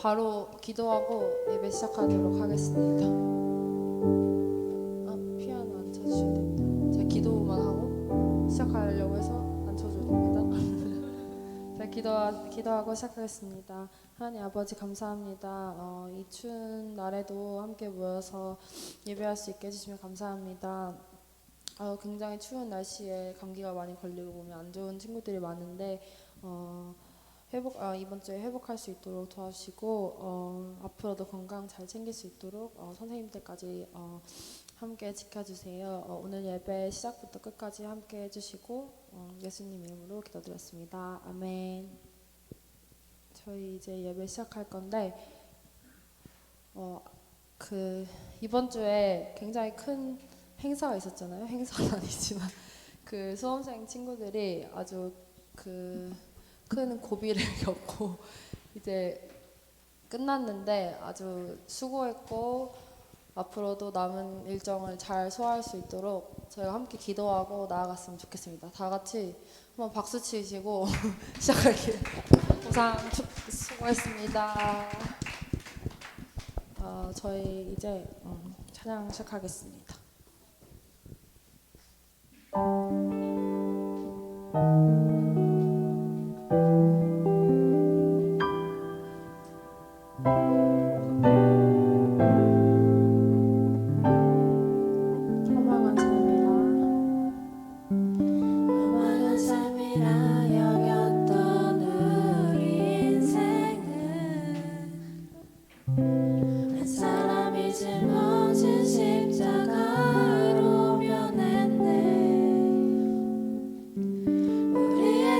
바로 기도하고 예배 시작하도록 하겠습니다. 피아노 안 쳐주셔도 됩니다. 제가 기도만 하고 시작하려고 해서 안 쳐줘도 됩니다. 제가 기도하고 시작하겠습니다. 하나님 아버지 감사합니다. 이 추운 날에도 함께 모여서 예배할 수 있게 해주시면 감사합니다. 굉장히 추운 날씨에 감기가 많이 걸리고 몸이 안 좋은 친구들이 많은데 이번 주에 회복할 수 있도록 도와주시고 앞으로도 건강 잘 챙길 수 있도록 선생님들까지 함께 지켜주세요. 오늘 예배 시작부터 끝까지 함께 해주시고 예수님 이름으로 기도드렸습니다. 아멘. 저희 이제 예배 시작할 건데 이번 주에 굉장히 큰 행사가 있었잖아요. 행사는 아니지만 그 수험생 친구들이 아주 큰 고비를 겪고 이제 끝났는데 아주 수고했고 앞으로도 남은 일정을 잘 소화할 수 있도록 저희가 함께 기도하고 나아갔으면 좋겠습니다. 다 같이 한번 박수 치시고 시작할게요. 우상 수고했습니다. 저희 이제 찬양 시작하겠습니다. 우리의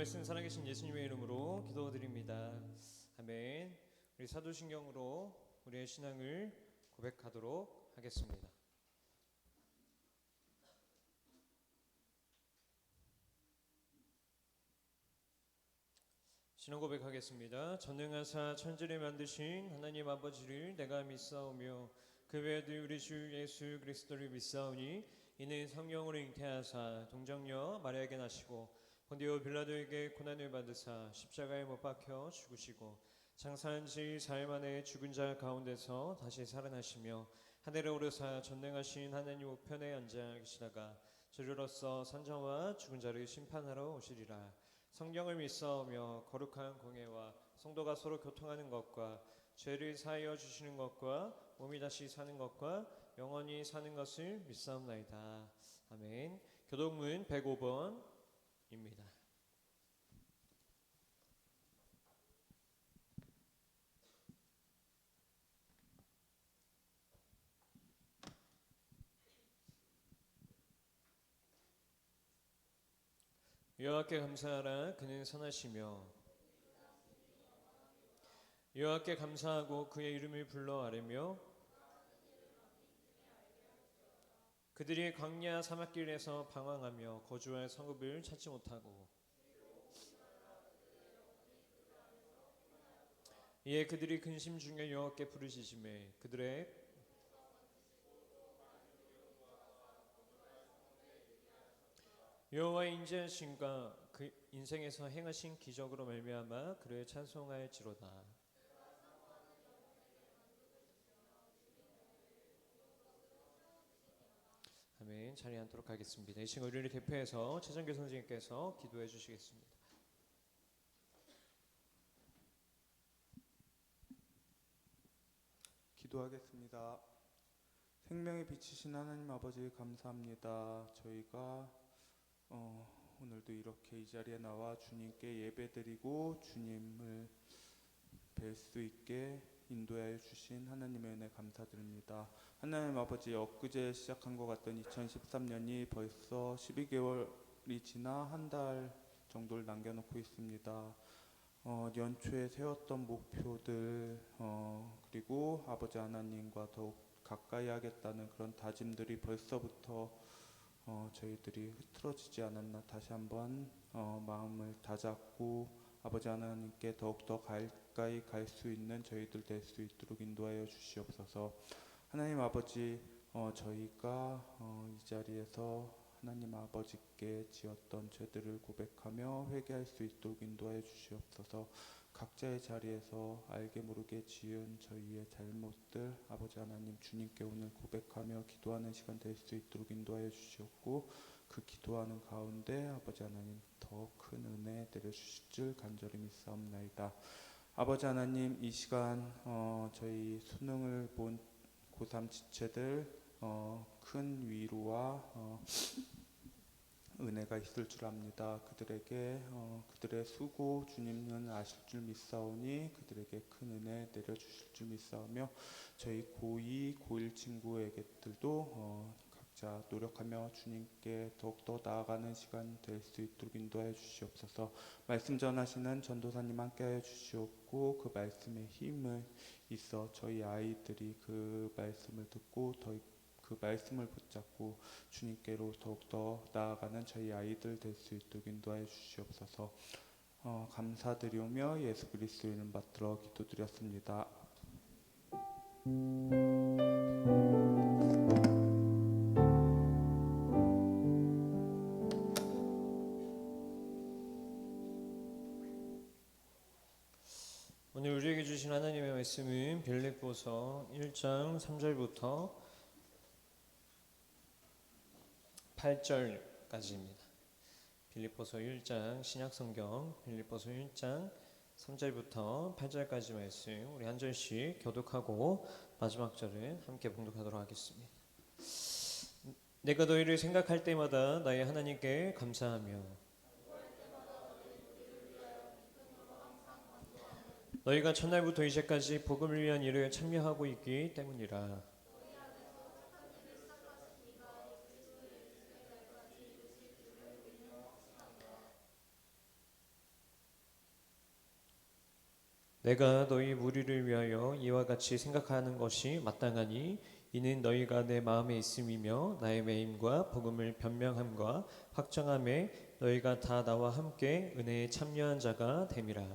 말씀 살아계신 예수님의 이름으로 기도드립니다. 아멘. 우리 사도신경으로 우리의 신앙을 고백하도록 하겠습니다. 신앙 고백하겠습니다. 전능하사 천지를 만드신 하나님 아버지를 내가 믿사오며 그 외에도 우리 주 예수 그리스도를 믿사오니 이는 성령으로 잉태하사 동정녀 마리아에게 나시고 본디오 빌라도에게 고난을 받으사 십자가에 못 박혀 죽으시고 장사한 지 사흘 만에 죽은 자 가운데서 다시 살아나시며 하늘에 오르사 전능하신 하나님 우편에 앉아 계시다가 저주로서 산자와 죽은 자를 심판하러 오시리라. 성경을 믿사오며 거룩한 공예와 성도가 서로 교통하는 것과 죄를 사하여 주시는 것과 몸이 다시 사는 것과 영원히 사는 것을 믿사옵나이다. 아멘. 교독문 105번입니다. 여호와께 감사하라. 그는 선하시며 여호와께 감사하고 그의 이름을 불러 아뢰며 그들이 광야 사막길에서 방황하며 거주할 성읍을 찾지 못하고 이에 그들이 근심 중에 여호와께 부르짖음에 그들의 여호와의 인자하심과 그 인생에서 행하신 기적으로 말미암아 그를 찬송하였지로다. 아멘. 자리에 앉도록 하겠습니다. 이 시간 우리를 대표해서 최정규 선생님께서 기도해 주시겠습니다. 기도하겠습니다. 생명의 빛이신 하나님 아버지 감사합니다. 저희가 오늘도 이렇게 이 자리에 나와 주님께 예배드리고 주님을 뵐 수 있게 인도하여 주신 하나님의 은혜 감사드립니다. 하나님 아버지, 엊그제 시작한 것 같던 2013년이 벌써 12개월이 지나 한 달 정도를 남겨놓고 있습니다. 연초에 세웠던 목표들, 그리고 아버지 하나님과 더욱 가까이 하겠다는 그런 다짐들이 벌써부터 저희들이 흐트러지지 않았나 다시 한번 마음을 다잡고 아버지 하나님께 더욱더 가까이 갈 수 있는 저희들 될 수 있도록 인도하여 주시옵소서. 하나님 아버지, 저희가 이 자리에서 하나님 아버지께 지었던 죄들을 고백하며 회개할 수 있도록 인도하여 주시옵소서. 각자의 자리에서 알게 모르게 지은 저희의 잘못들 아버지 하나님 주님께 오늘 고백하며 기도하는 시간 될 수 있도록 인도하여 주시옵고 그 기도하는 가운데 아버지 하나님 더 큰 은혜 내려주실 줄 간절히 믿사옵나이다. 아버지 하나님, 이 시간 저희 수능을 본 고3 지체들 큰 위로와 은혜가 있을 줄 압니다. 그들에게 그들의 수고 주님은 아실 줄 믿사오니 그들에게 큰 은혜 내려주실 줄 믿사오며 저희 고2, 고1 친구에게들도 각자 노력하며 주님께 더욱더 나아가는 시간 될 수 있도록 인도하여 주시옵소서. 말씀 전하시는 전도사님 함께하여 주시옵고 그 말씀에 힘을 있어 저희 아이들이 그 말씀을 듣고 그 말씀을 붙잡고 주님께로 더욱더 나아가는 저희 아이들 될 수 있도록 인도하여 주시옵소서. 감사드리오며 예수 그리스도 이름 받들어 기도드렸습니다. 오늘 우리에게 주신 하나님의 말씀은 빌립보서 1장 3절부터 8절까지입니다. 빌립보서 1장 신약성경 빌립보서 1장 3절부터 8절까지 말씀 우리 한 절씩 교독하고 마지막 절을 함께 봉독하도록 하겠습니다. 내가 너희를 생각할 때마다 나의 하나님께 감사하며 너희가 첫날부터 이제까지 복음을 위한 일을 참여하고 있기 때문이라. 내가 너희 무리를 위하여 이와 같이 생각하는 것이 마땅하니 이는 너희가 내 마음에 있음이며 나의 매임과 복음을 변명함과 확정함에 너희가 다 나와 함께 은혜에 참여한 자가 됨이라.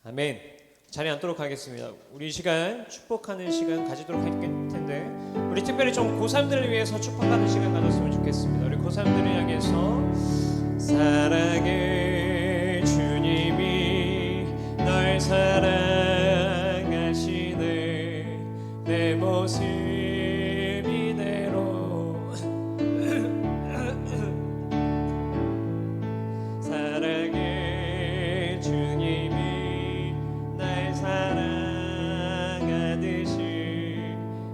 아멘. 자리에 앉도록 하겠습니다. 우리 이 시간 축복하는 시간 가지도록 할 텐데 우리 특별히 좀 고3들을 위해서 축복하는 시간 가졌으면 좋겠습니다. 우리 고3들을 향해서 사랑해 주님이 널 사랑하시네 내 모습 이대로 사랑해 주님이 날 사랑하듯이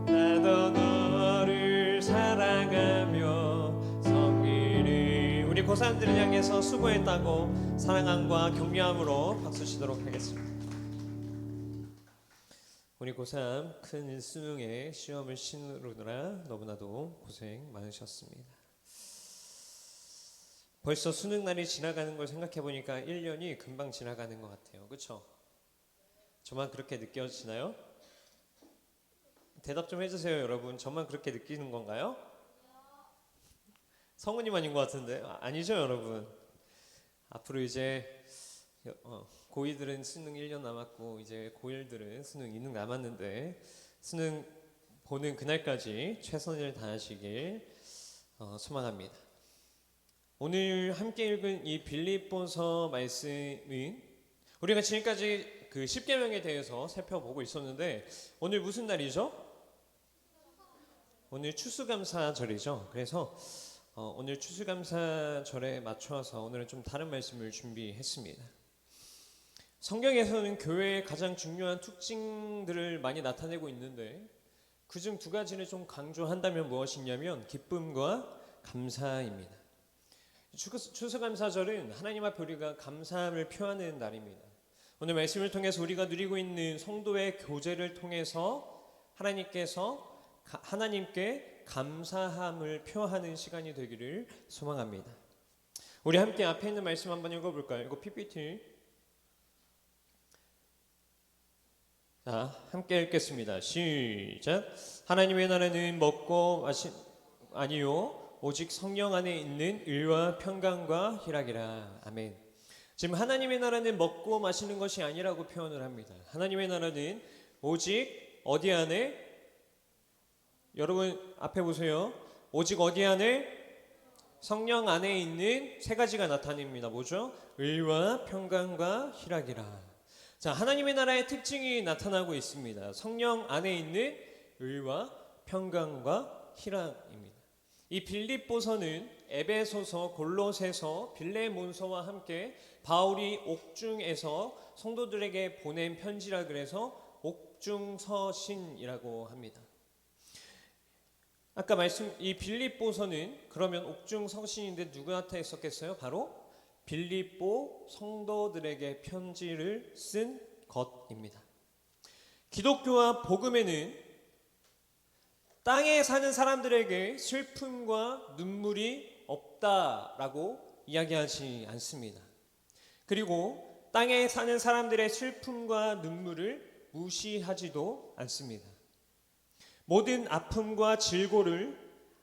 나도 너를 사랑하며 섬기리. 우리 고3들을 향해서 수고했다고 사랑함과 격려함으로 박수 치도록 하겠습니다. 우리 고3 큰 수능에 시험을 치르느라 너무나도 고생 많으셨습니다. 벌써 수능 날이 지나가는 걸 생각해 보니까 1년이 금방 지나가는 것 같아요. 그렇죠? 저만 그렇게 느껴지나요? 대답 좀 해주세요, 여러분. 저만 그렇게 느끼는 건가요? 성은이만 아닌 것 같은데 아니죠, 여러분. 앞으로 이제 고2들은 수능 1년 남았고 이제 고1들은 수능 2능 남았는데 수능 보는 그날까지 최선을 다하시길 소망합니다. 오늘 함께 읽은 이 빌립보서 말씀은 우리가 지금까지 그 10계명에 대해서 살펴보고 있었는데 오늘 무슨 날이죠? 오늘 추수감사절이죠. 그래서 오늘 추수감사절에 맞춰서 오늘은 좀 다른 말씀을 준비했습니다. 성경에서는 교회의 가장 중요한 특징들을 많이 나타내고 있는데 그중 두 가지를 좀 강조한다면 무엇이냐면 기쁨과 감사입니다. 추수감사절은 하나님 앞에 우리가 감사함을 표하는 날입니다. 오늘 말씀을 통해서 우리가 누리고 있는 성도의 교제를 통해서 하나님께 감사함을 표하는 시간이 되기를 소망합니다. 우리 함께 앞에 있는 말씀 한번 읽어볼까요? 이거 PPT. 자, 함께 읽겠습니다. 시작. 하나님의 나라는 먹고 아니요 오직 성령 안에 있는 의와 평강과 희락이라. 아멘. 지금 하나님의 나라는 먹고 마시는 것이 아니라고 표현을 합니다. 하나님의 나라는 오직 어디 안에? 여러분 앞에 보세요. 오직 어디 안에? 성령 안에 있는 세 가지가 나타냅니다. 뭐죠? 의와 평강과 희락이라. 자, 하나님의 나라의 특징이 나타나고 있습니다. 성령 안에 있는 의와 평강과 희락입니다. 이 빌립보서는 에베소서, 골로새서, 빌레몬서와 함께 바울이 옥중에서 성도들에게 보낸 편지라 그래서 옥중서신이라고 합니다. 아까 이 빌립보서는 그러면 옥중서신인데 누구한테 썼겠어요? 바로 빌립보 성도들에게 편지를 쓴 것입니다. 기독교와 복음에는 땅에 사는 사람들에게 슬픔과 눈물이 없다라고 이야기하지 않습니다. 그리고 땅에 사는 사람들의 슬픔과 눈물을 무시하지도 않습니다. 모든 아픔과 질고를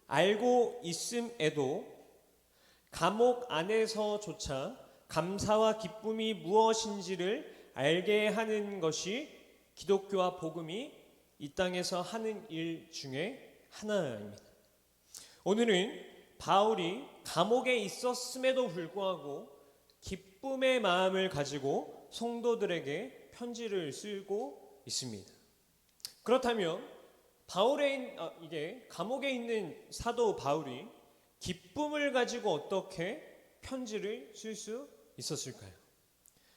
알고 있음에도 감옥 안에서조차 감사와 기쁨이 무엇인지를 알게 하는 것이 기독교와 복음이 이 땅에서 하는 일 중에 하나입니다. 오늘은 바울이 감옥에 있었음에도 불구하고 기쁨의 마음을 가지고 성도들에게 편지를 쓰고 있습니다. 그렇다면 이게 감옥에 있는 사도 바울이 기쁨을 가지고 어떻게 편지를 쓸 수 있었을까요?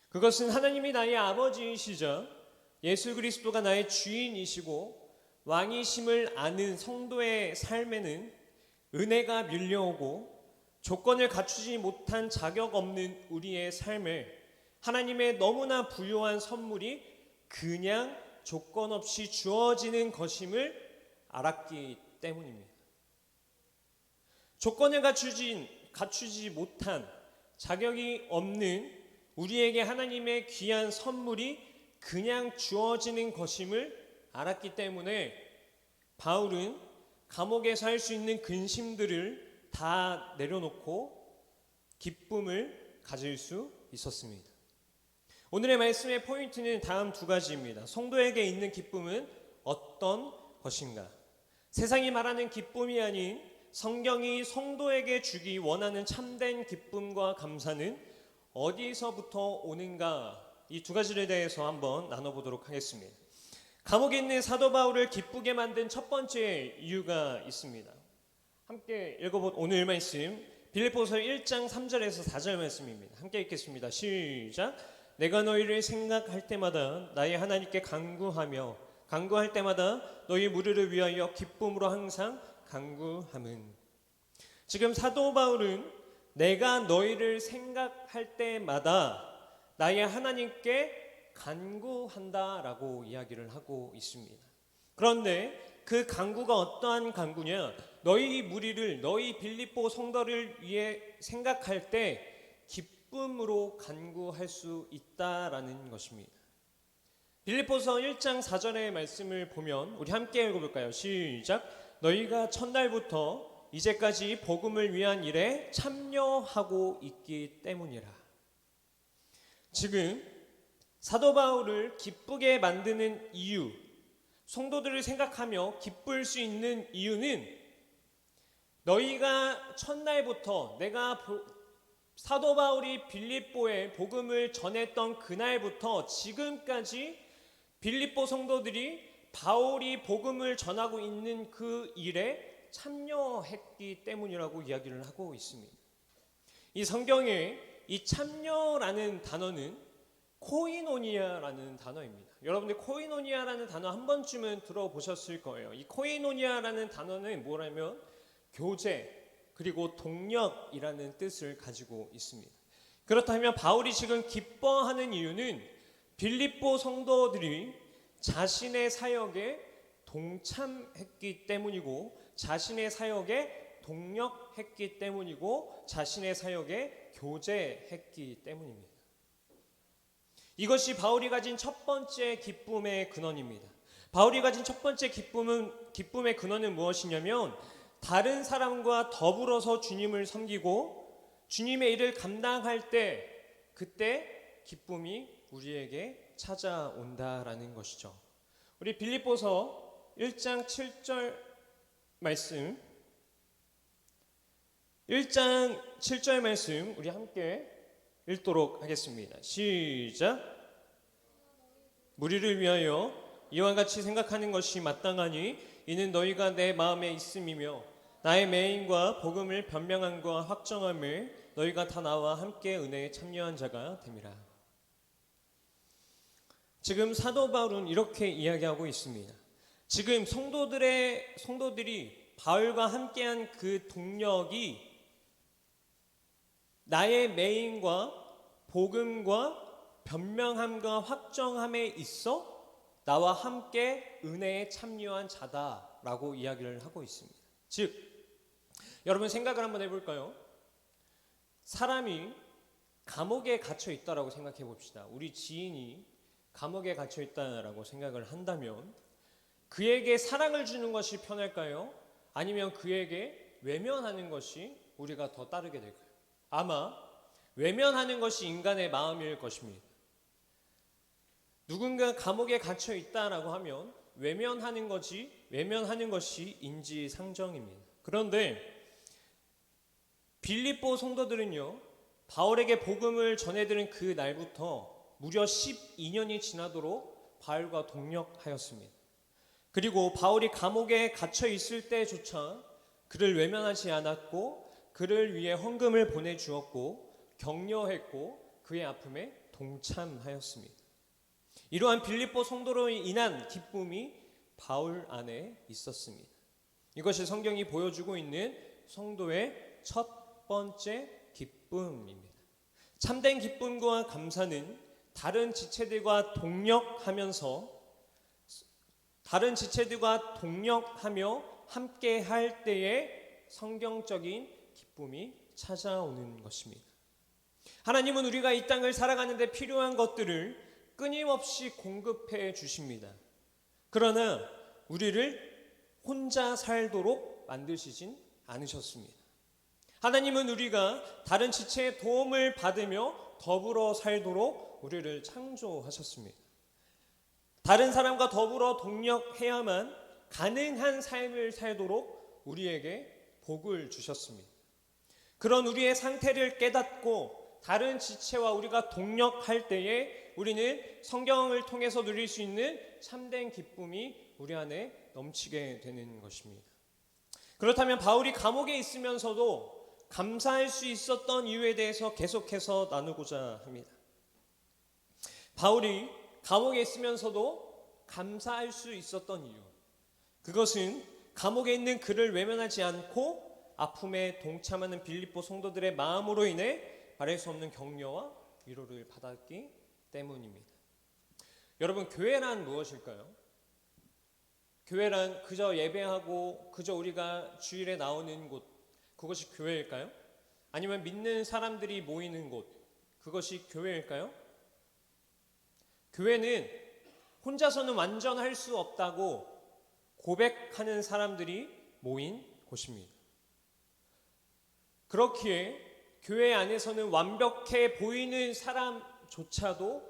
그것은 하나님이 나의 아버지이시자 예수 그리스도가 나의 주인이시고 왕이심을 아는 성도의 삶에는 은혜가 밀려오고 조건을 갖추지 못한 자격 없는 우리의 삶에 하나님의 너무나 부요한 선물이 그냥 조건 없이 주어지는 것임을 알았기 때문입니다. 조건을 갖추지 못한, 자격이 없는 우리에게 하나님의 귀한 선물이 그냥 주어지는 것임을 알았기 때문에 바울은 감옥에서 할 수 있는 근심들을 다 내려놓고 기쁨을 가질 수 있었습니다. 오늘의 말씀의 포인트는 다음 두 가지입니다. 성도에게 있는 기쁨은 어떤 것인가? 세상이 말하는 기쁨이 아닌 성경이 성도에게 주기 원하는 참된 기쁨과 감사는 어디서부터 오는가? 이 두 가지에 대해서 한번 나눠보도록 하겠습니다. 감옥에 있는 사도 바울을 기쁘게 만든 첫 번째 이유가 있습니다. 함께 읽어본 오늘 말씀 빌립보서 1장 3절에서 4절 말씀입니다. 함께 읽겠습니다. 시작. 내가 너희를 생각할 때마다 나의 하나님께 간구할 때마다 너희 무리를 위하여 기쁨으로 항상 간구함은. 지금 사도 바울은 내가 너희를 생각할 때마다 나의 하나님께 간구한다라고 이야기를 하고 있습니다. 그런데 그 간구가 어떠한 간구냐? 너희 무리를, 너희 빌립보 성도를 위해 생각할 때 기쁨으로 간구할 수 있다라는 것입니다. 빌립보서 1장 4절의 말씀을 보면 우리 함께 읽어볼까요? 시작. 너희가 첫날부터 이제까지 복음을 위한 일에 참여하고 있기 때문이라. 지금 사도 바울을 기쁘게 만드는 이유, 성도들을 생각하며 기쁠 수 있는 이유는 너희가 첫날부터 사도 바울이 빌립보에 복음을 전했던 그날부터 지금까지 빌립보 성도들이 바울이 복음을 전하고 있는 그 일에 참여했기 때문이라고 이야기를 하고 있습니다. 이 성경에 이 참여라는 단어는 코이노니아라는 단어입니다. 여러분들 코이노니아라는 단어 한 번쯤은 들어보셨을 거예요. 이 코이노니아라는 단어는 뭐라면 교제 그리고 동력이라는 뜻을 가지고 있습니다. 그렇다면 바울이 지금 기뻐하는 이유는 빌립보 성도들이 자신의 사역에 동참했기 때문이고 자신의 사역에 동력했기 때문이고 자신의 사역에 교제했기 때문입니다. 이것이 바울이 가진 첫 번째 기쁨의 근원입니다. 바울이 가진 첫 번째 기쁨의 근원은 무엇이냐면 다른 사람과 더불어서 주님을 섬기고 주님의 일을 감당할 때 그때 기쁨이 우리에게 찾아온다라는 것이죠. 우리 빌립보서 1장 7절 말씀 1장 7절 말씀 우리 함께 읽도록 하겠습니다. 시작. 무리를 위하여 이와 같이 생각하는 것이 마땅하니 이는 너희가 내 마음에 있음이며 나의 매임과 복음을 변명함과 확정함을 너희가 다 나와 함께 은혜에 참여한 자가 됨이라. 지금 사도 바울은 이렇게 이야기하고 있습니다. 지금 성도들이 바울과 함께한 그 동력이 나의 매임과 복음과 변명함과 확정함에 있어 나와 함께 은혜에 참여한 자다라고 이야기를 하고 있습니다. 즉 여러분 생각을 한번 해볼까요? 사람이 감옥에 갇혀 있다라고 생각해 봅시다. 우리 지인이 감옥에 갇혀 있다라고 생각을 한다면 그에게 사랑을 주는 것이 편할까요? 아니면 그에게 외면하는 것이 우리가 더 따르게 될까요? 아마 외면하는 것이 인간의 마음일 것입니다. 누군가 감옥에 갇혀 있다라고 하면 외면하는 것이 인지상정입니다. 그런데 빌립보 성도들은요, 바울에게 복음을 전해들은 그 날부터 무려 12년이 지나도록 바울과 동력하였습니다. 그리고 바울이 감옥에 갇혀 있을 때조차 그를 외면하지 않았고 그를 위해 헌금을 보내주었고 격려했고 그의 아픔에 동참하였습니다. 이러한 빌립보 성도로 인한 기쁨이 바울 안에 있었습니다. 이것이 성경이 보여주고 있는 성도의 첫 번째 기쁨입니다. 참된 기쁨과 감사는 다른 지체들과 동력하며 함께 할 때에 성경적인 기쁨이 찾아오는 것입니다. 하나님은 우리가 이 땅을 살아가는 데 필요한 것들을 끊임없이 공급해 주십니다. 그러나 우리를 혼자 살도록 만드시진 않으셨습니다. 하나님은 우리가 다른 지체의 도움을 받으며 더불어 살도록 우리를 창조하셨습니다. 다른 사람과 더불어 동력해야만 가능한 삶을 살도록 우리에게 복을 주셨습니다. 그런 우리의 상태를 깨닫고 다른 지체와 우리가 동력할 때에 우리는 성경을 통해서 누릴 수 있는 참된 기쁨이 우리 안에 넘치게 되는 것입니다. 그렇다면 바울이 감옥에 있으면서도 감사할 수 있었던 이유에 대해서 계속해서 나누고자 합니다. 바울이 감옥에 있으면서도 감사할 수 있었던 이유, 그것은 감옥에 있는 그를 외면하지 않고 아픔에 동참하는 빌립보 성도들의 마음으로 인해 말할 수 없는 격려와 위로를 받았기 때문입니다. 여러분, 교회란 무엇일까요? 교회란 그저 예배하고 그저 우리가 주일에 나오는 곳, 그것이 교회일까요? 아니면 믿는 사람들이 모이는 곳, 그것이 교회일까요? 교회는 혼자서는 완전할 수 없다고 고백하는 사람들이 모인 곳입니다. 그렇기에 교회 안에서는 완벽해 보이는 사람조차도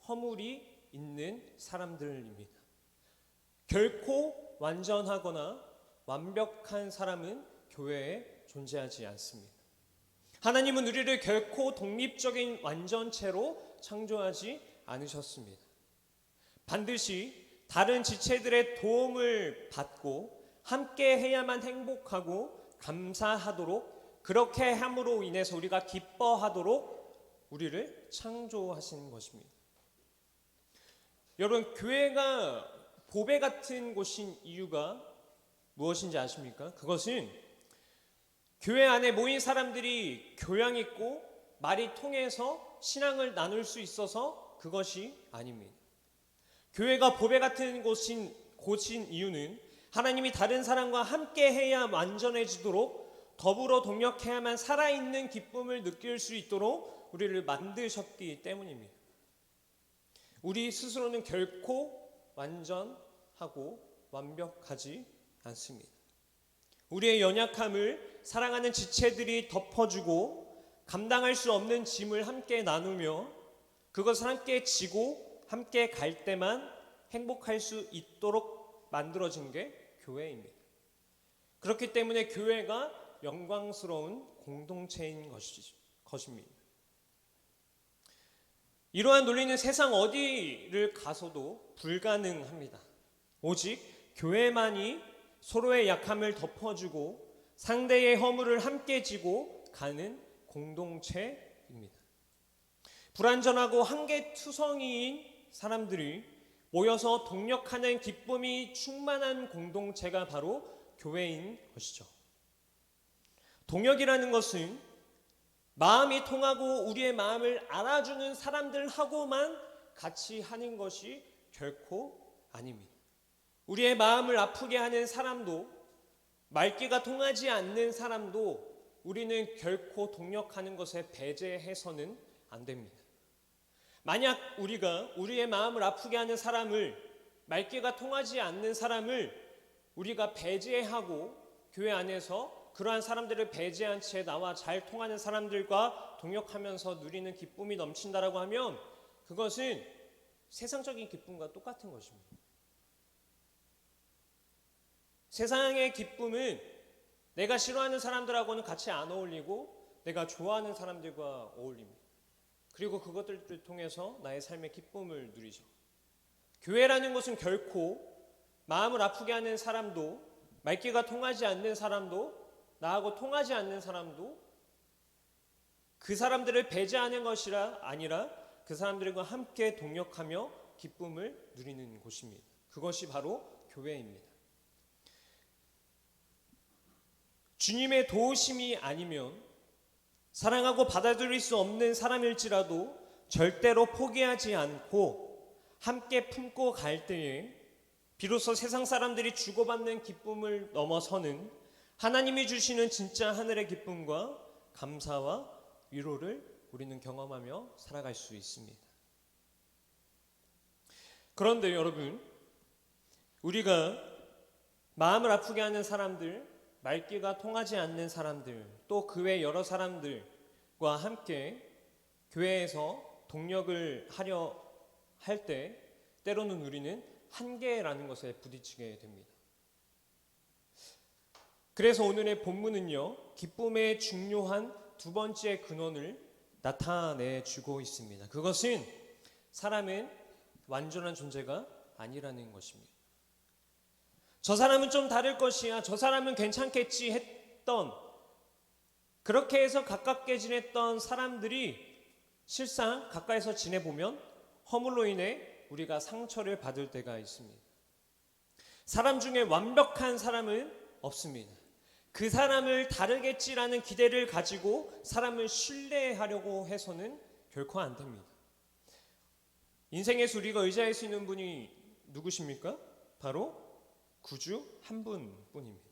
허물이 있는 사람들입니다. 결코 완전하거나 완벽한 사람은 교회에 존재하지 않습니다. 하나님은 우리를 결코 독립적인 완전체로 창조하지 않으셨습니다. 반드시 다른 지체들의 도움을 받고 함께 해야만 행복하고 감사하도록, 그렇게 함으로 인해서 우리가 기뻐하도록 우리를 창조하신 것입니다. 여러분, 교회가 보배 같은 곳인 이유가 무엇인지 아십니까? 그것은 교회 안에 모인 사람들이 교양 있고 말이 통해서 신앙을 나눌 수 있어서 그것이 아닙니다. 교회가 보배 같은 곳인 이유는 하나님이 다른 사람과 함께 해야 완전해지도록 더불어 동력해야만 살아있는 기쁨을 느낄 수 있도록 우리를 만드셨기 때문입니다. 우리 스스로는 결코 완전하고 완벽하지 않습니다. 우리의 연약함을 사랑하는 지체들이 덮어주고 감당할 수 없는 짐을 함께 나누며 그것을 함께 지고 함께 갈 때만 행복할 수 있도록 만들어진 게 교회입니다. 그렇기 때문에 교회가 영광스러운 공동체인 것입니다. 이러한 논리는 세상 어디를 가서도 불가능합니다. 오직 교회만이 서로의 약함을 덮어주고 상대의 허물을 함께 지고 가는 공동체입니다. 불완전하고 한계투성이인 사람들이 모여서 동력하는 기쁨이 충만한 공동체가 바로 교회인 것이죠. 동역이라는 것은 마음이 통하고 우리의 마음을 알아주는 사람들하고만 같이 하는 것이 결코 아닙니다. 우리의 마음을 아프게 하는 사람도, 말귀가 통하지 않는 사람도 우리는 결코 동역하는 것에 배제해서는 안 됩니다. 만약 우리가 우리의 마음을 아프게 하는 사람을, 말귀가 통하지 않는 사람을 우리가 배제하고 교회 안에서 그러한 사람들을 배제한 채 나와 잘 통하는 사람들과 동역하면서 누리는 기쁨이 넘친다라고 하면 그것은 세상적인 기쁨과 똑같은 것입니다. 세상의 기쁨은 내가 싫어하는 사람들하고는 같이 안 어울리고 내가 좋아하는 사람들과 어울립니다. 그리고 그것들을 통해서 나의 삶의 기쁨을 누리죠. 교회라는 것은 결코 마음을 아프게 하는 사람도, 말귀가 통하지 않는 사람도, 나하고 통하지 않는 사람도 그 사람들을 배제하는 것이 아니라 그 사람들과 함께 동역하며 기쁨을 누리는 곳입니다. 그것이 바로 교회입니다. 주님의 도우심이 아니면 사랑하고 받아들일 수 없는 사람일지라도 절대로 포기하지 않고 함께 품고 갈 때에 비로소 세상 사람들이 주고받는 기쁨을 넘어서는 하나님이 주시는 진짜 하늘의 기쁨과 감사와 위로를 우리는 경험하며 살아갈 수 있습니다. 그런데 여러분, 우리가 마음을 아프게 하는 사람들, 말귀가 통하지 않는 사람들, 또 그 외 여러 사람들과 함께 교회에서 동력을 하려 할 때 때로는 우리는 한계라는 것에 부딪히게 됩니다. 그래서 오늘의 본문은요, 기쁨의 중요한 두 번째 근원을 나타내 주고 있습니다. 그것은 사람은 완전한 존재가 아니라는 것입니다. 저 사람은 좀 다를 것이야, 저 사람은 괜찮겠지 했던, 그렇게 해서 가깝게 지냈던 사람들이 실상 가까이서 지내보면 허물로 인해 우리가 상처를 받을 때가 있습니다. 사람 중에 완벽한 사람은 없습니다. 그 사람을 다르겠지라는 기대를 가지고 사람을 신뢰하려고 해서는 결코 안 됩니다. 인생에서 우리가 의지할 수 있는 분이 누구십니까? 바로 구주 한 분뿐입니다.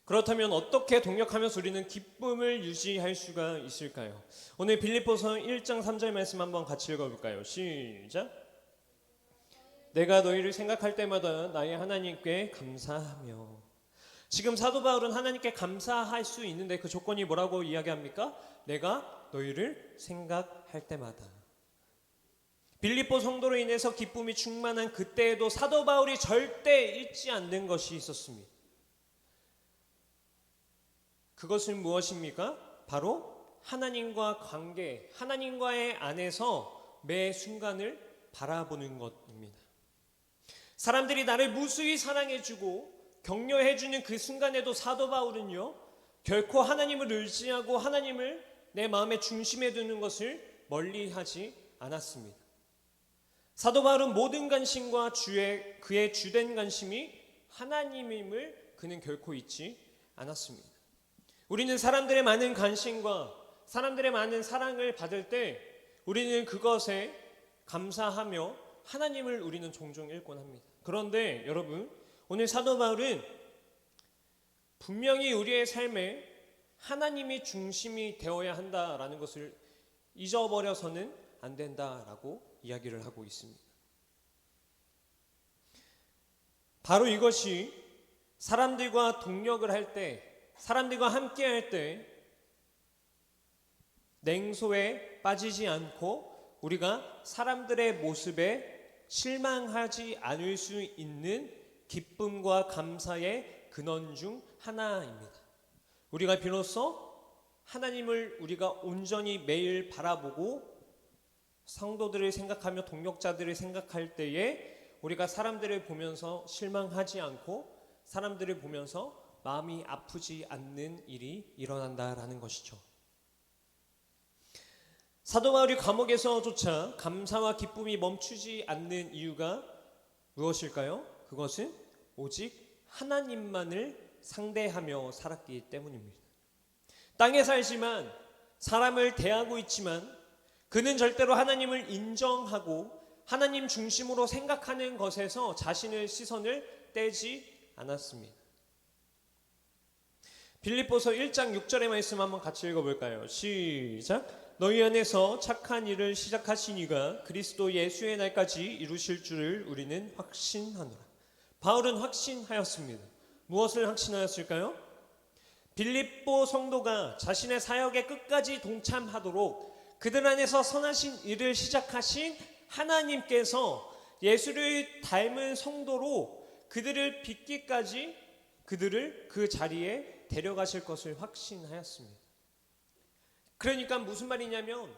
그렇다면 어떻게 동력하면서 우리는 기쁨을 유지할 수가 있을까요? 오늘 빌립보서 1장 3절 말씀 한번 같이 읽어볼까요? 시작. 내가 너희를 생각할 때마다 나의 하나님께 감사하며. 지금 사도 바울은 하나님께 감사할 수 있는데 그 조건이 뭐라고 이야기합니까? 내가 너희를 생각할 때마다. 빌립보 성도로 인해서 기쁨이 충만한 그때에도 사도 바울이 절대 잊지 않는 것이 있었습니다. 그것은 무엇입니까? 바로 하나님과 관계, 하나님과의 안에서 매 순간을 바라보는 것입니다. 사람들이 나를 무수히 사랑해주고 격려해주는 그 순간에도 사도 바울은요, 결코 하나님을 의지하고 하나님을 내 마음의 중심에 두는 것을 멀리하지 않았습니다. 사도 바울은 모든 관심과 그의 주된 관심이 하나님임을 그는 결코 잊지 않았습니다. 우리는 사람들의 많은 관심과 사람들의 많은 사랑을 받을 때 우리는 그것에 감사하며 하나님을 우리는 종종 잃곤 합니다. 그런데 여러분, 오늘 사도 바울은 분명히 우리의 삶에 하나님이 중심이 되어야 한다라는 것을 잊어버려서는 안 된다라고 이야기를 하고 있습니다. 바로 이것이 사람들과 동력을 할 때, 사람들과 함께 할 때 냉소에 빠지지 않고 우리가 사람들의 모습에 실망하지 않을 수 있는 기쁨과 감사의 근원 중 하나입니다. 우리가 비로소 하나님을 우리가 온전히 매일 바라보고 성도들을 생각하며 동력자들을 생각할 때에 우리가 사람들을 보면서 실망하지 않고 사람들을 보면서 마음이 아프지 않는 일이 일어난다라는 것이죠. 사도 바울이 감옥에서조차 감사와 기쁨이 멈추지 않는 이유가 무엇일까요? 그것은 오직 하나님만을 상대하며 살았기 때문입니다. 땅에 살지만 사람을 대하고 있지만 그는 절대로 하나님을 인정하고 하나님 중심으로 생각하는 것에서 자신의 시선을 떼지 않았습니다. 빌립보서 1장 6절의 말씀 한번 같이 읽어볼까요? 시작. 너희 안에서 착한 일을 시작하신 이가 그리스도 예수의 날까지 이루실 줄을 우리는 확신하노라. 바울은 확신하였습니다. 무엇을 확신하였을까요? 빌립보 성도가 자신의 사역에 끝까지 동참하도록 그들 안에서 선하신 일을 시작하신 하나님께서 예수를 닮은 성도로 그들을 빚기까지 그들을 그 자리에 데려가실 것을 확신하였습니다. 그러니까 무슨 말이냐면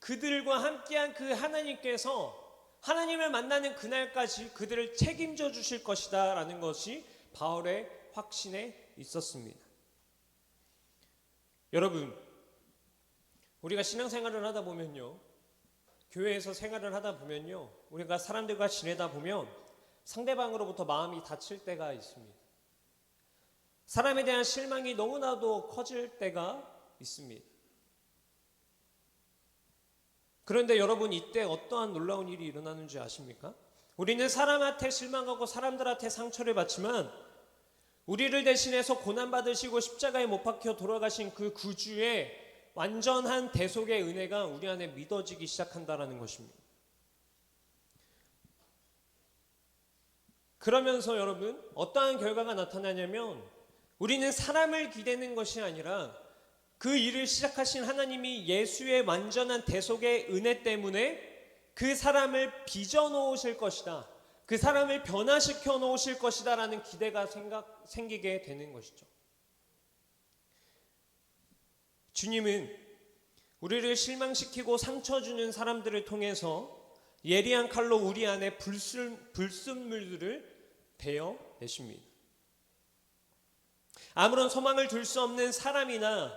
그들과 함께한 그 하나님께서 하나님을 만나는 그날까지 그들을 책임져 주실 것이다 라는 것이 바울의 확신에 있었습니다. 여러분, 우리가 신앙생활을 하다 보면요, 교회에서 생활을 하다 보면요, 우리가 사람들과 지내다 보면 상대방으로부터 마음이 다칠 때가 있습니다. 사람에 대한 실망이 너무나도 커질 때가 있습니다. 그런데 여러분, 이때 어떠한 놀라운 일이 일어나는지 아십니까? 우리는 사람한테 실망하고 사람들한테 상처를 받지만 우리를 대신해서 고난받으시고 십자가에 못 박혀 돌아가신 그 구주의 완전한 대속의 은혜가 우리 안에 믿어지기 시작한다는 것입니다. 그러면서 여러분, 어떠한 결과가 나타나냐면 우리는 사람을 기대는 것이 아니라 그 일을 시작하신 하나님이 예수의 완전한 대속의 은혜 때문에 그 사람을 빚어 놓으실 것이다, 그 사람을 변화시켜 놓으실 것이다 라는 기대가 생기게 되는 것이죠. 주님은 우리를 실망시키고 상처 주는 사람들을 통해서 예리한 칼로 우리 안에 불순물들을 베어내십니다. 아무런 소망을 둘 수 없는 사람이나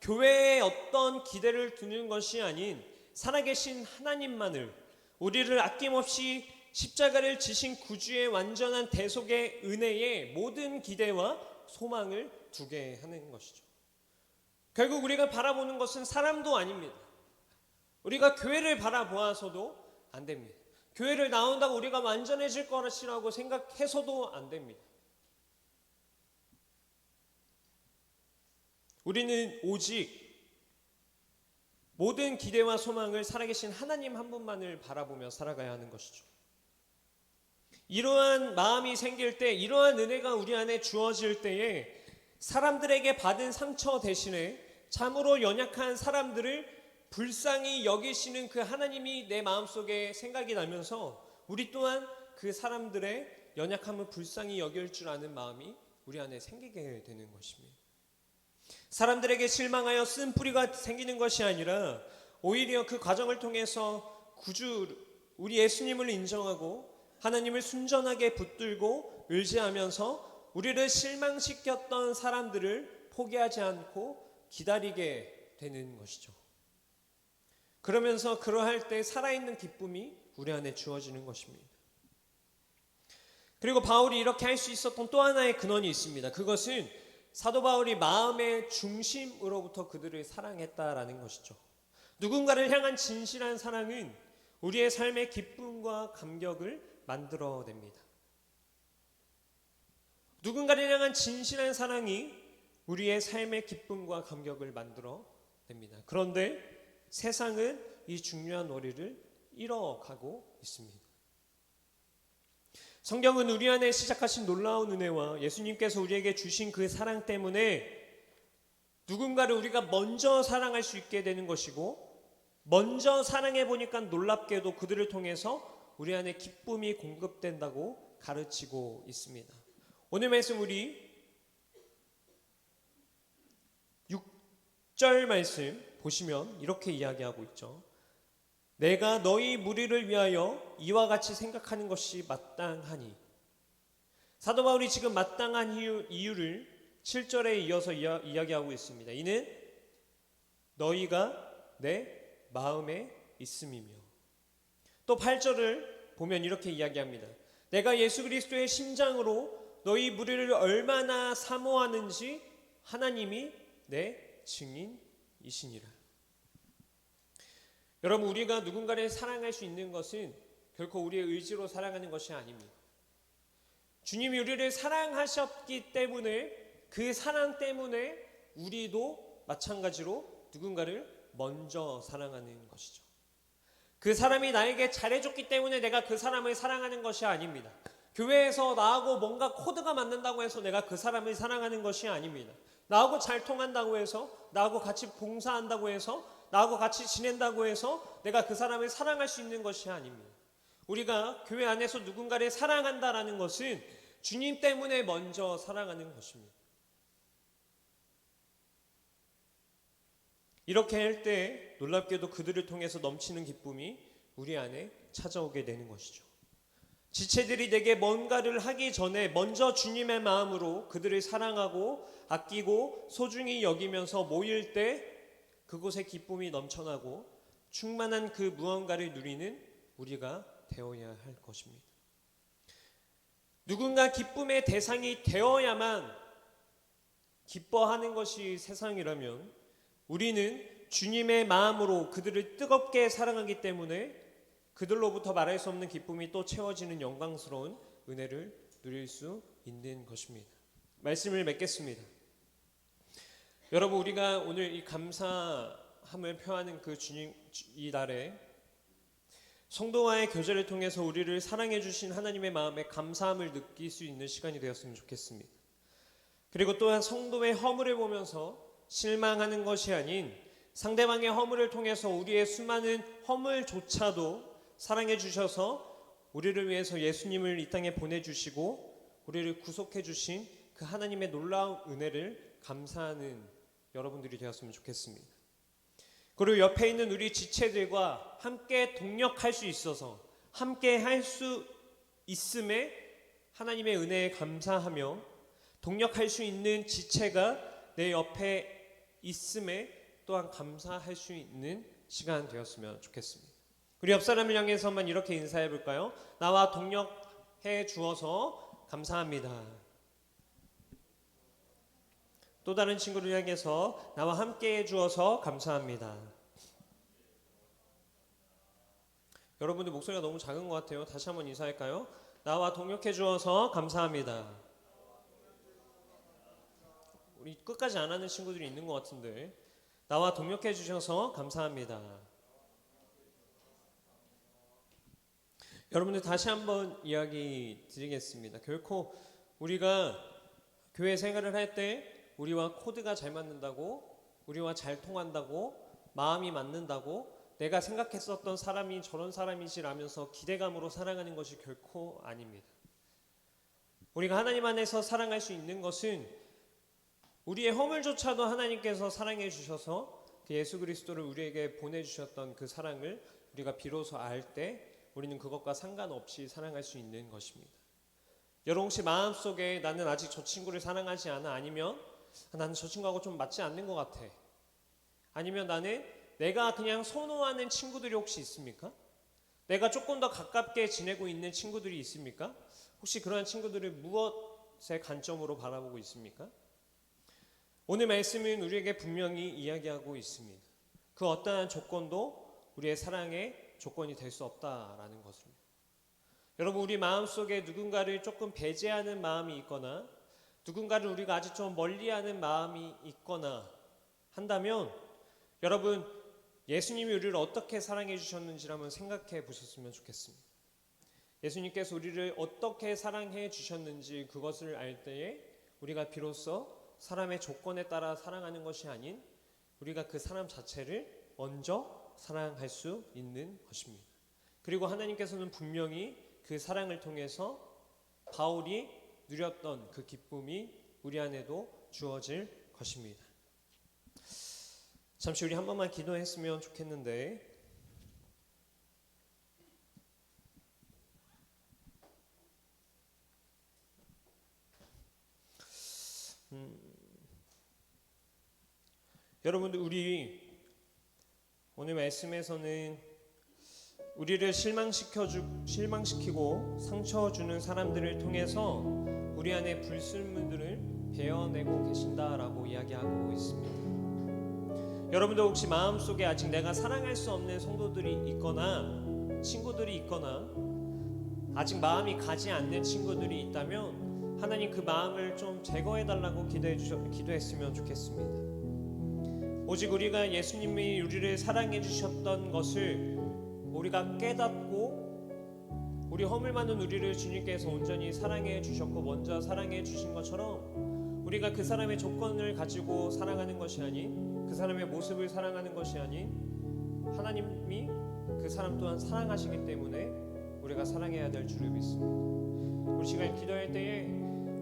교회에 어떤 기대를 두는 것이 아닌 살아계신 하나님만을, 우리를 아낌없이 십자가를 지신 구주의 완전한 대속의 은혜에 모든 기대와 소망을 두게 하는 것이죠. 결국 우리가 바라보는 것은 사람도 아닙니다. 우리가 교회를 바라보아서도 안 됩니다. 교회를 나온다고 우리가 완전해질 것이라고 생각해서도 안 됩니다. 우리는 오직 모든 기대와 소망을 살아계신 하나님 한 분만을 바라보며 살아가야 하는 것이죠. 이러한 마음이 생길 때, 이러한 은혜가 우리 안에 주어질 때에 사람들에게 받은 상처 대신에 참으로 연약한 사람들을 불쌍히 여기시는 그 하나님이 내 마음속에 생각이 나면서 우리 또한 그 사람들의 연약함을 불쌍히 여길 줄 아는 마음이 우리 안에 생기게 되는 것입니다. 사람들에게 실망하여 쓴뿌리가 생기는 것이 아니라 오히려 그 과정을 통해서 구주 우리 예수님을 인정하고 하나님을 순전하게 붙들고 의지하면서 우리를 실망시켰던 사람들을 포기하지 않고 기다리게 되는 것이죠. 그러면서 그러할 때 살아있는 기쁨이 우리 안에 주어지는 것입니다. 그리고 바울이 이렇게 할 수 있었던 또 하나의 근원이 있습니다. 그것은 사도 바울이 마음의 중심으로부터 그들을 사랑했다라는 것이죠. 누군가를 향한 진실한 사랑은 우리의 삶의 기쁨과 감격을 만들어냅니다. 누군가를 향한 진실한 사랑이 우리의 삶의 기쁨과 감격을 만들어냅니다. 그런데 세상은 이 중요한 원리를 잃어가고 있습니다. 성경은 우리 안에 시작하신 놀라운 은혜와 예수님께서 우리에게 주신 그 사랑 때문에 누군가를 우리가 먼저 사랑할 수 있게 되는 것이고, 먼저 사랑해 보니까 놀랍게도 그들을 통해서 우리 안에 기쁨이 공급된다고 가르치고 있습니다. 오늘 말씀 우리 6절 말씀 보시면 이렇게 이야기하고 있죠. 내가 너희 무리를 위하여 이와 같이 생각하는 것이 마땅하니. 사도 바울이 지금 마땅한 이유를 7절에 이어서 이야기하고 있습니다. 이는 너희가 내 마음에 있음이며. 또 8절을 보면 이렇게 이야기합니다. 내가 예수 그리스도의 심장으로 너희 무리를 얼마나 사모하는지 하나님이 내 증인이시니라. 여러분, 우리가 누군가를 사랑할 수 있는 것은 결코 우리의 의지로 사랑하는 것이 아닙니다. 주님이 우리를 사랑하셨기 때문에 그 사랑 때문에 우리도 마찬가지로 누군가를 먼저 사랑하는 것이죠. 그 사람이 나에게 잘해줬기 때문에 내가 그 사람을 사랑하는 것이 아닙니다. 교회에서 나하고 뭔가 코드가 맞는다고 해서 내가 그 사람을 사랑하는 것이 아닙니다. 나하고 잘 통한다고 해서, 나하고 같이 봉사한다고 해서, 나하고 같이 지낸다고 해서 내가 그 사람을 사랑할 수 있는 것이 아닙니다. 우리가 교회 안에서 누군가를 사랑한다라는 것은 주님 때문에 먼저 사랑하는 것입니다. 이렇게 할 때 놀랍게도 그들을 통해서 넘치는 기쁨이 우리 안에 찾아오게 되는 것이죠. 지체들이 내게 뭔가를 하기 전에 먼저 주님의 마음으로 그들을 사랑하고 아끼고 소중히 여기면서 모일 때 그곳에 기쁨이 넘쳐나고 충만한 그 무언가를 누리는 우리가 되어야 할 것입니다. 누군가 기쁨의 대상이 되어야만 기뻐하는 것이 세상이라면 우리는 주님의 마음으로 그들을 뜨겁게 사랑하기 때문에 그들로부터 말할 수 없는 기쁨이 또 채워지는 영광스러운 은혜를 누릴 수 있는 것입니다. 말씀을 맺겠습니다. 여러분, 우리가 오늘 이 감사함을 표하는 그 주님 이 날에 성도와의 교제를 통해서 우리를 사랑해 주신 하나님의 마음에 감사함을 느낄 수 있는 시간이 되었으면 좋겠습니다. 그리고 또한 성도의 허물을 보면서 실망하는 것이 아닌 상대방의 허물을 통해서 우리의 수많은 허물조차도 사랑해 주셔서 우리를 위해서 예수님을 이 땅에 보내주시고 우리를 구속해 주신 그 하나님의 놀라운 은혜를 감사하는 여러분들이 되었으면 좋겠습니다. 그리고 옆에 있는 우리 지체들과 함께 동력할 수 있어서 함께 할 수 있음에 하나님의 은혜에 감사하며 동력할 수 있는 지체가 내 옆에 있음에 또한 감사할 수 있는 시간 되었으면 좋겠습니다. 우리 옆 사람을 향해서 한번 이렇게 인사해 볼까요? 나와 동력해 주어서 감사합니다. 또 다른 친구를 향해서 나와 함께 해주어서 감사합니다. 여러분들 목소리가 너무 작은 것 같아요. 다시 한번 인사할까요? 나와 동역해 주어서 감사합니다. 우리 끝까지 안 하는 친구들이 있는 것 같은데, 나와 동역해 주셔서 감사합니다. 여러분들 다시 한번 이야기 드리겠습니다. 결코 우리가 교회 생활을 할 때 우리와 코드가 잘 맞는다고, 우리와 잘 통한다고, 마음이 맞는다고, 내가 생각했었던 사람이 저런 사람이지라면서 기대감으로 사랑하는 것이 결코 아닙니다. 우리가 하나님 안에서 사랑할 수 있는 것은 우리의 허물조차도 하나님께서 사랑해 주셔서 그 예수 그리스도를 우리에게 보내주셨던 그 사랑을 우리가 비로소 알 때 우리는 그것과 상관없이 사랑할 수 있는 것입니다. 여러분 혹시 마음속에 나는 아직 저 친구를 사랑하지 않아, 아니면 나는 저 친구하고 좀 맞지 않는 것 같아, 아니면 나는 내가 그냥 선호하는 친구들이 혹시 있습니까? 내가 조금 더 가깝게 지내고 있는 친구들이 있습니까? 혹시 그러한 친구들을 무엇의 관점으로 바라보고 있습니까? 오늘 말씀은 우리에게 분명히 이야기하고 있습니다. 그 어떠한 조건도 우리의 사랑의 조건이 될 수 없다라는 것입니다. 여러분, 우리 마음속에 누군가를 조금 배제하는 마음이 있거나 누군가를 우리가 아직 좀 멀리하는 마음이 있거나 한다면, 여러분, 예수님이 우리를 어떻게 사랑해 주셨는지를 한번 생각해 보셨으면 좋겠습니다. 예수님께서 우리를 어떻게 사랑해 주셨는지 그것을 알 때에 우리가 비로소 사람의 조건에 따라 사랑하는 것이 아닌 우리가 그 사람 자체를 먼저 사랑할 수 있는 것입니다. 그리고 하나님께서는 분명히 그 사랑을 통해서 바울이 누렸던 그 기쁨이 우리 안에도 주어질 것입니다. 잠시 우리 한 번만 기도했으면 좋겠는데, 여러분들, 우리 오늘 말씀에서는 우리를 실망시키고 상처 주는 사람들을 통해서 우리 안에 불순물들을 베어내고 계신다라고 이야기하고 있습니다. 여러분들 혹시 마음속에 아직 내가 사랑할 수 없는 성도들이 있거나 친구들이 있거나 아직 마음이 가지 않는 친구들이 있다면 하나님 그 마음을 좀 제거해달라고 기도했으면 좋겠습니다. 오직 우리가 예수님이 우리를 사랑해 주셨던 것을 우리가 깨닫고 우리 허물 많은 우리를 주님께서 온전히 사랑해 주셨고 먼저 사랑해 주신 것처럼 우리가 그 사람의 조건을 가지고 사랑하는 것이 아닌, 그 사람의 모습을 사랑하는 것이 아닌, 하나님이 그 사람 또한 사랑하시기 때문에 우리가 사랑해야 될 줄을 믿습니다. 우리 시간 기도할 때에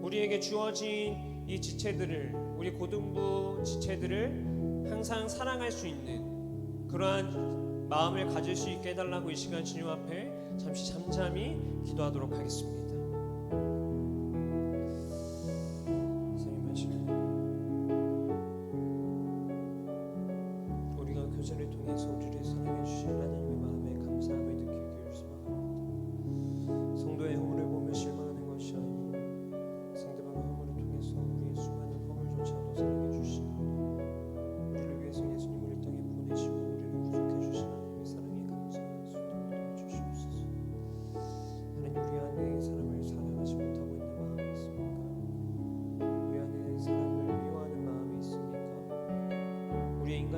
우리에게 주어진 이 지체들을, 우리 고등부 지체들을 항상 사랑할 수 있는 그러한 마음을 가질 수 있게 해달라고 이 시간 주님 앞에 잠시 잠잠히 기도하도록 하겠습니다. 선생님 하시길, 우리가 교제를 통해서 우리를 사랑해 주신 하나님의 마음에 감사함을 느끼기 소망합니다. 성도의 허물을 보며 실망하는 것이 아닌 상대방의 허물을 통해서 우리의 수많은 허물조차도 사랑해 주신 우리를 위해서 예수님을 이 땅에 보내시고 우리를 구속해 주신 하나님의 사랑에 감사할 수 있도록 도와주시옵소서. 하나님, 우리 안에 사람을 사랑하지 못하고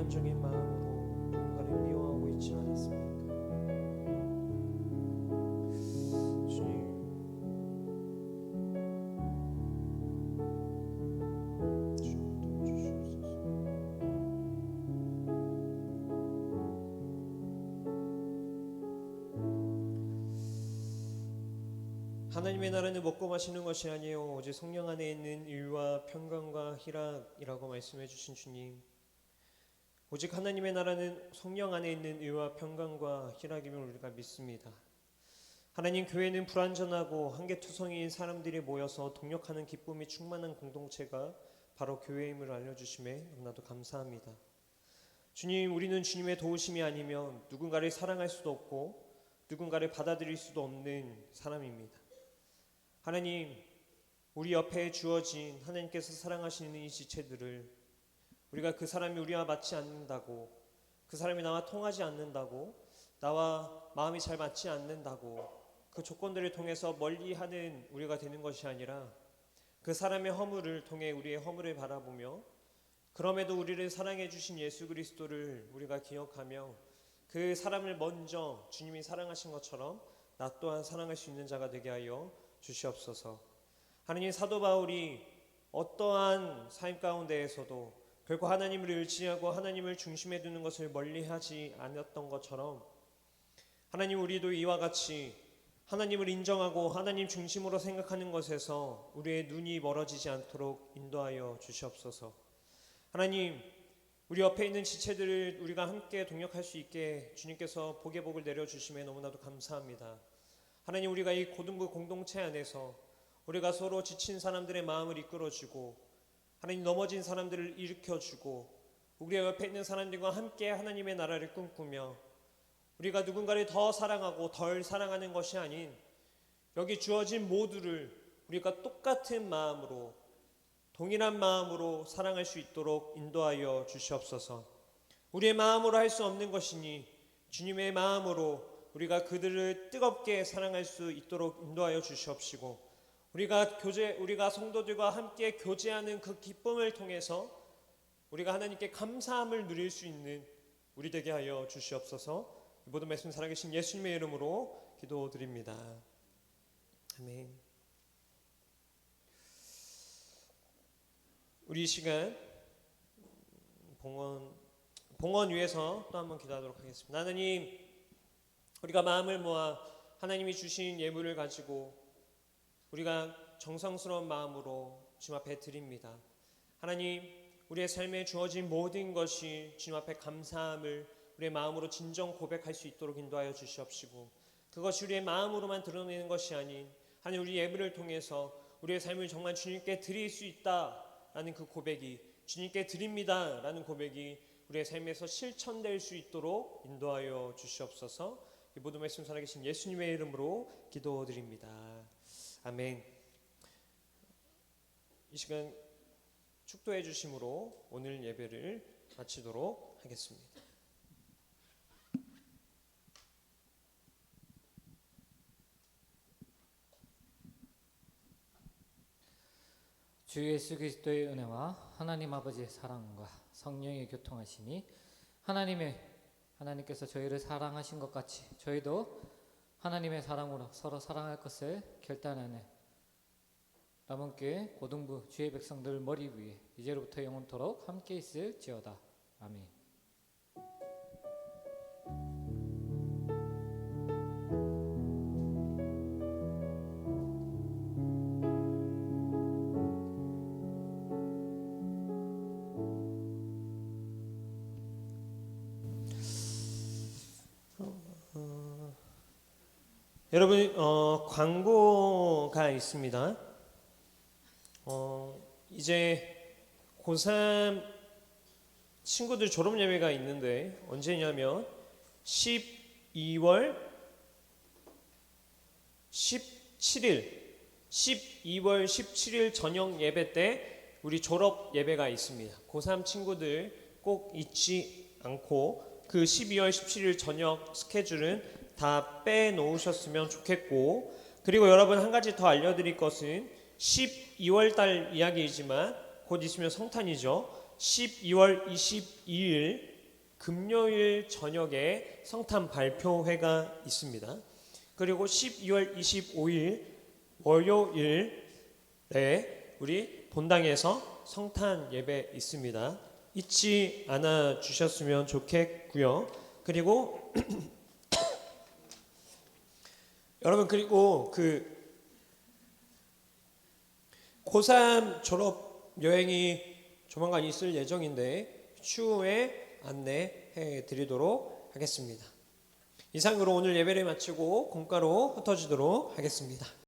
인간적인 마음으로 누군가를 미워하고 있지 않았습니까? 주님, 주님 도와주시옵소서. 하나님의 나라는 먹고 마시는 것이 아니요 오직 성령 안에 있는 의와 평강과 희락이라고 말씀해 주신 주님, 오직 하나님의 나라는 성령 안에 있는 의와 평강과 희락임을 우리가 믿습니다. 하나님, 교회는 불완전하고 한계투성이인 사람들이 모여서 동력하는 기쁨이 충만한 공동체가 바로 교회임을 알려주심에 너무나도 감사합니다. 주님, 우리는 주님의 도우심이 아니면 누군가를 사랑할 수도 없고 누군가를 받아들일 수도 없는 사람입니다. 하나님, 우리 옆에 주어진 하나님께서 사랑하시는 이 지체들을 우리가 그 사람이 우리와 맞지 않는다고, 그 사람이 나와 통하지 않는다고, 나와 마음이 잘 맞지 않는다고 그 조건들을 통해서 멀리하는 우리가 되는 것이 아니라 그 사람의 허물을 통해 우리의 허물을 바라보며 그럼에도 우리를 사랑해 주신 예수 그리스도를 우리가 기억하며 그 사람을 먼저 주님이 사랑하신 것처럼 나 또한 사랑할 수 있는 자가 되게 하여 주시옵소서. 하나님, 사도 바울이 어떠한 삶 가운데에서도 결코 하나님을 의지하고 하나님을 중심에 두는 것을 멀리하지 않았던 것처럼 하나님, 우리도 이와 같이 하나님을 인정하고 하나님 중심으로 생각하는 것에서 우리의 눈이 멀어지지 않도록 인도하여 주시옵소서. 하나님, 우리 옆에 있는 지체들을 우리가 함께 동역할 수 있게 주님께서 복의 복을 내려주심에 너무나도 감사합니다. 하나님, 우리가 이 고등부 공동체 안에서 우리가 서로 지친 사람들의 마음을 이끌어주고 하나님, 넘어진 사람들을 일으켜주고 우리 옆에 있는 사람들과 함께 하나님의 나라를 꿈꾸며 우리가 누군가를 더 사랑하고 덜 사랑하는 것이 아닌 여기 주어진 모두를 우리가 똑같은 마음으로, 동일한 마음으로 사랑할 수 있도록 인도하여 주시옵소서. 우리의 마음으로 할 수 없는 것이니 주님의 마음으로 우리가 그들을 뜨겁게 사랑할 수 있도록 인도하여 주시옵시고, 우리가 성도들과 함께 교제하는 그 기쁨을 통해서 우리가 하나님께 감사함을 누릴 수 있는 우리 되게 하여 주시옵소서. 이 모든 말씀 살아계신 예수님의 이름으로 기도드립니다. 아멘. 우리 이 시간 봉헌 위에서 또 한번 기도하도록 하겠습니다. 하나님, 우리가 마음을 모아 하나님이 주신 예물을 가지고 우리가 정성스러운 마음으로 주님 앞에 드립니다. 하나님, 우리의 삶에 주어진 모든 것이 주님 앞에 감사함을 우리의 마음으로 진정 고백할 수 있도록 인도하여 주시옵시고, 그것이 우리의 마음으로만 드러내는 것이 아닌 하나님, 우리 예물을 통해서 우리의 삶을 정말 주님께 드릴 수 있다라는 그 고백이, 주님께 드립니다라는 고백이 우리의 삶에서 실천될 수 있도록 인도하여 주시옵소서. 이 모든 말씀 살아계신 예수님의 이름으로 기도드립니다. 아멘. 이 시간 축도해 주심으로 오늘 예배를 마치도록 하겠습니다. 주 예수 그리스도의 은혜와 하나님 아버지의 사랑과 성령의 교통하심이 하나님께서 저희를 사랑하신 것 같이 저희도 하나님의 사랑으로 서로 사랑할 것을 결단하는 남은교회 고등부 주의 백성들 머리 위에 이제로부터 영원토록 함께 있을지어다. 아멘. 여러분, 광고가 있습니다. 이제 고3 친구들 졸업 예배가 있는데 언제냐면 12월 17일 저녁 예배 때 우리 졸업 예배가 있습니다. 고3 친구들 꼭 잊지 않고 그 12월 17일 저녁 스케줄은 다 빼놓으셨으면 좋겠고, 그리고 여러분 한 가지 더 알려드릴 것은 12월 달 이야기이지만 곧 있으면 성탄이죠. 12월 22일 금요일 저녁에 성탄 발표회가 있습니다. 그리고 12월 25일 월요일에 우리 본당에서 성탄 예배 있습니다. 잊지 않아 주셨으면 좋겠고요. 그리고 여러분, 그리고 그 고3 졸업 여행이 조만간 있을 예정인데 추후에 안내해 드리도록 하겠습니다. 이상으로 오늘 예배를 마치고 공가로 흩어지도록 하겠습니다.